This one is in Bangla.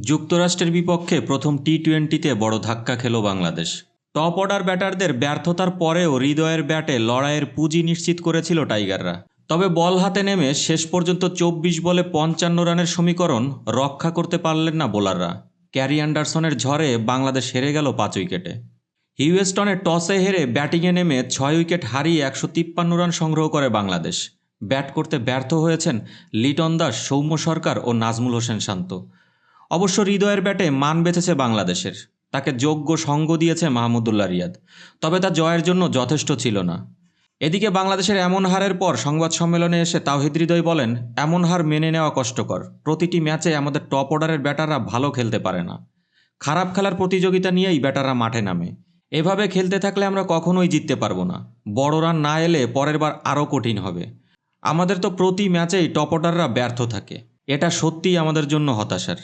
যুক্তরাষ্ট্রের বিপক্ষে প্রথম টি-20তে বড় ধাক্কা খেল বাংলাদেশ। টপ অর্ডার ব্যাটারদের ব্যর্থতার পরেও হৃদয়ের ব্যাটে লড়াইয়ের পুঁজি নিশ্চিত করেছিল টাইগাররা। তবে বল হাতে নেমে শেষ পর্যন্ত 24 বলে 55 রানের সমীকরণ রক্ষা করতে পারলেন না বোলাররা। ক্যারি অ্যান্ডারসনের ঝড়ে বাংলাদেশ হেরে গেল 5 উইকেটে। হিউস্টনে টসে হেরে ব্যাটিংয়ে নেমে 6 উইকেট হারিয়ে 153 রান সংগ্রহ করে বাংলাদেশ। ব্যাট করতে ব্যর্থ হয়েছেন লিটন দাস, সৌম্য সরকার ও নাজমুল হোসেন শান্ত। অবশ্য হৃদয়ের ব্যাটে মান বেঁচেছে বাংলাদেশের। তাকে যোগ্য সঙ্গ দিয়েছে মাহমুদুল্লাহ রিয়াদ, তবে তা জয়ের জন্য যথেষ্ট ছিল না। এদিকে বাংলাদেশের এমন হারের পর সংবাদ সম্মেলনে এসে তাওহিদ হৃদয় বলেন, এমন হার মেনে নেওয়া কষ্টকর। প্রতিটি ম্যাচে আমাদের টপ অর্ডারের ব্যাটাররা ভালো খেলতে পারে না। খারাপ খেলার প্রতিযোগিতা নিয়েই ব্যাটাররা মাঠে নামে। এভাবে খেলতে থাকলে আমরা কখনোই জিততে পারবো না। বড় রান না এলে পরের বার আরও কঠিন হবে। আমাদের তো প্রতি ম্যাচেই টপ অর্ডাররা ব্যর্থ থাকে। এটা সত্যিই আমাদের জন্য হতাশার।